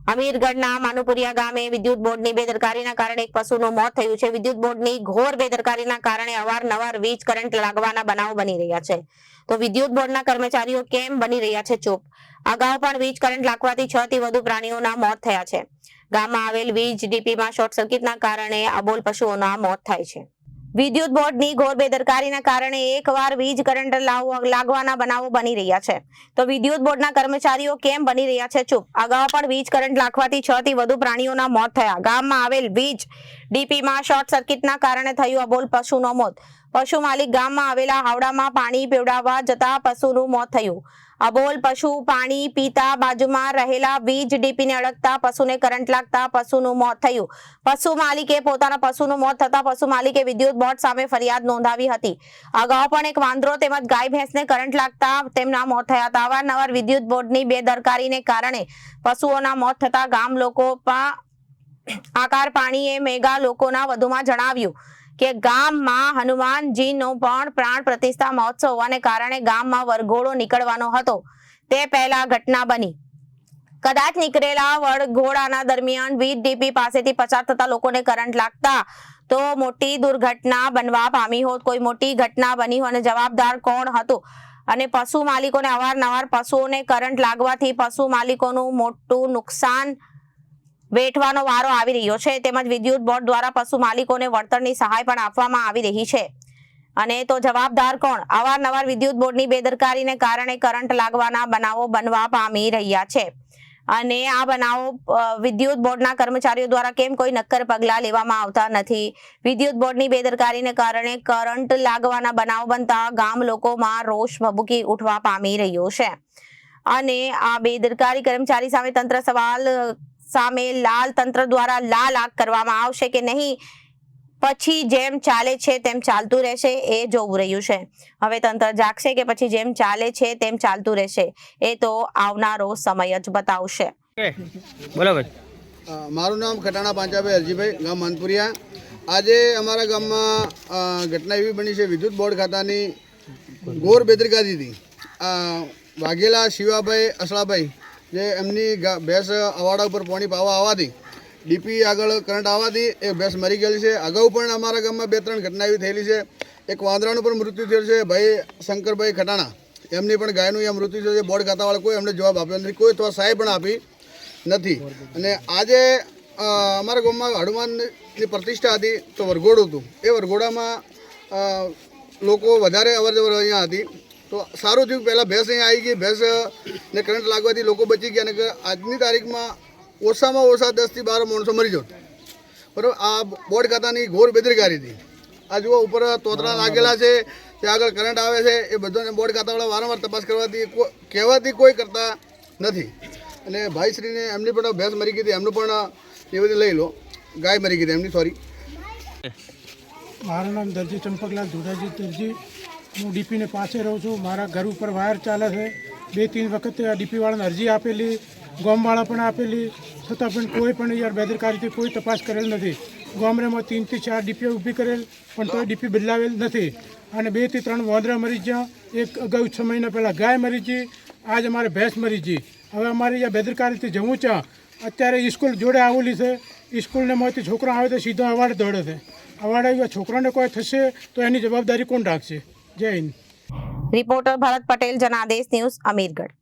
અમીરગઢના માનુપુરિયા ગામે વિદ્યુત બોર્ડની બેદરકારીના કારણે એક પશુનું મોત થયું છે। વિદ્યુત બોર્ડની ઘોર બેદરકારીના કારણે અવારનવાર વીજ કરંટ લાગવાના બનાવો બની રહ્યા છે। તો વિદ્યુત બોર્ડના કર્મચારીઓ કેમ બની રહ્યા છે ચૂપ? અગાઉ પણ વીજ કરંટ લાગવાથી 6 થી વધુ પ્રાણીઓના મોત થયા છે। ગામમાં આવેલ વીજ ડીપીમાં શોર્ટ સર્કિટના કારણે અબોલ પશુઓના મોત થાય છે। વિદ્યુત બોર્ડની ઘોર બેદરકારીના કારણે એકવાર વીજ કરંટ લાગવાના બનાવો બની રહ્યા છે। તો વિદ્યુત બોર્ડના કર્મચારીઓ કેમ બની રહ્યા છે ચૂપ? અગાઉ પણ વીજ કરંટ લાગવાથી 6 થી વધુ પ્રાણીઓના મોત થયા। ગામમાં આવેલ વીજ ડીપીમાં શોર્ટ સર્કિટના કારણે થયું અબોલ પશુનો મોત। પશુ માલિક ગામમાં આવેલા હાવડામાં પાણી પીવડાવવા જતા પશુનું મોત થયું। અબોલ પશુ પાણી પીતા બાજુમાં રહેલા વીજ ડીપીને અડકતા પશુને કરંટ લાગતા પશુનું મોત થયું। પશુ માલિકે પોતાના પશુનું મોત થતા પશુ માલિકે વિદ્યુત બોર્ડ સામે ફરિયાદ નોંધાવી હતી। અગાઉ પણ એક વાંદરો તેમજ ગાય ભેંસને કરંટ લાગતા તેમના મોત થયા હતા। અવારનવાર વિદ્યુત બોર્ડની બેદરકારીને કારણે પશુઓના મોત થતા ગામ લોકોમાં આકાર પાણીએ મેગા લોકોના વધુમાં જણાવ્યું કે ગામમાં હનુમાનજીનો પણ પ્રાણ પ્રતિષ્ઠા મહોત્સવ હોવાને કારણે ગામમાં વરઘોડો નીકળવાનો હતો તે પહેલા ઘટના બની। કદાચ નીકળેલા વરઘોડાના દરમિયાન વીજ ડીપી પાસેથી પસાર થતા લોકોને કરંટ લાગતા તો મોટી દુર્ઘટના બનવા પામી હોત। કોઈ મોટી ઘટના બની હોય અને જવાબદાર કોણ હતું? અને પશુ માલિકોને અવારનવાર પશુઓને કરંટ લાગવાથી પશુ માલિકોનું મોટું નુકસાન વેઠવાનો વારો આવી રહ્યો છે। તેમજ વિદ્યુત બોર્ડ દ્વારા પશુ માલિકોને વળતરની સહાય પણ આપવામાં આવી રહી છે। અને તો જવાબદાર કોણ? અવારનવાર વિદ્યુત બોર્ડની બેદરકારીને કારણે કરંટ લાગવાના બનાવો બનવા પામી રહ્યા છે। અને આ બનાવો વિદ્યુત બોર્ડના કર્મચારીઓ દ્વારા કેમ કોઈ નક્કર પગલાં લેવામાં આવતા નથી? વિદ્યુત બોર્ડની બેદરકારીને કારણે કરંટ લાગવાના બનાવો બનતા ગામ લોકોમાં રોષ ભભૂકી ઉઠવા પામી રહ્યો છે। અને આ બેદરકારી કર્મચારી સામે તંત્ર સામે તંત્ર દ્વારા લાલ આંખ કરવામાં આવશે કે નહીં, પછી જેમ ચાલે છે તેમ ચાલતું રહેશે એ જોવું રહ્યું છે। હવે તંત્ર જાગશે કે પછી જેમ ચાલે છે તેમ ચાલતું રહેશે એ તો આવનારો સમય જ બતાવશે। બોલો ભાઈ। મારું નામ ખટાણા પાંચાભાઈ હરજીભાઈ, ગામ માનપુરિયા। આજે અમારા ગામમાં ઘટના એવી બની છે, વિદ્યુત બોર્ડ ખાતાની ઘોર બેદરકારીથી વાઘેલા શિવાભાઈ અસળાભાઈ જે એમની ભેંસ અવાડા ઉપર પાણી પાવા આવવાથી ડીપી આગળ કરંટ આવવાથી એ ભેંસ મરી ગયેલી છે। અગાઉ પણ અમારા ગામમાં 2-3 ઘટના એવી થયેલી છે। એક વાંદરાનું પણ મૃત્યુ થયેલું છે, ભાઈ શંકરભાઈ ખટાણા, એમની પણ ગાયનું એ મૃત્યુ થયું છે। બોર્ડ ખાતાવાળા કોઈ એમને જવાબ આપ્યો નથી, કોઈ અથવા સહાય પણ આપી નથી। અને આજે અમારા ગામમાં હનુમાનની પ્રતિષ્ઠા હતી તો વરઘોડું હતું, એ વરઘોડામાં લોકો વધારે અવરજવર અહીંયા હતી તો સારું થયું। પહેલાં ભેંસ અહીંયા આવી ગઈ, ભેંસને કરંટ લાગવાથી લોકો બચી ગયા, અને આજની તારીખમાં ઓછામાં ઓછા 10 થી 12 માણસો મરી જત, બરાબર। આ બોર્ડ ખાતાની ઘોર બેદરકારીથી આ જુઓ ઉપર તોતરા લાગેલા છે, ત્યાં આગળ કરંટ આવે છે, એ બધાને બોર્ડ ખાતાવાળા વારંવાર તપાસ કરવાથી કહેવાથી કોઈ કરતા નથી। અને ભાઈશ્રીને એમની પણ ભેંસ મરી ગઈ હતી, એમનું પણ એ બધી લઈ લો, ગાય મરી ગઈ હતી એમની, સોરી। મારું નામ દરજી ચંપકલાલ ધોડાજી દરજી, હું ડીપીને પાસે રહું છું। મારા ઘર ઉપર વાયર ચાલે છે, 2-3 વખત આ ડીપીવાળાને અરજી આપેલી, ગામવાળા પણ આપેલી, છતાં પણ કોઈ પણ યાર બેદરકારીથી કોઈ તપાસ કરેલ નથી। ગામડામાં 3 થી 4 ડીપીઓ ઊભી કરેલ પણ તોય ડીપી બદલાવેલ નથી। અને 2 થી 3 વાંદરા મરી ગયા, એક અગાઉ 6 મહિના પહેલાં ગાય મરી ગઈ, આજ અમારે ભેંસ મરી ગઈ। હવે અમારી આ બેદરકારીથી જવું છે। અત્યારે સ્કૂલ જોડે આવેલી છે, સ્કૂલને માંથી છોકરા આવે તો સીધો અવાડ દોડે છે। અવાડે છોકરાને કોઈ થશે તો એની જવાબદારી કોણ રાખશે? જય હિન્દ। રિપોર્ટર ભરત પટેલ, જનાદેશ ન્યૂઝ, અમીરગઢ।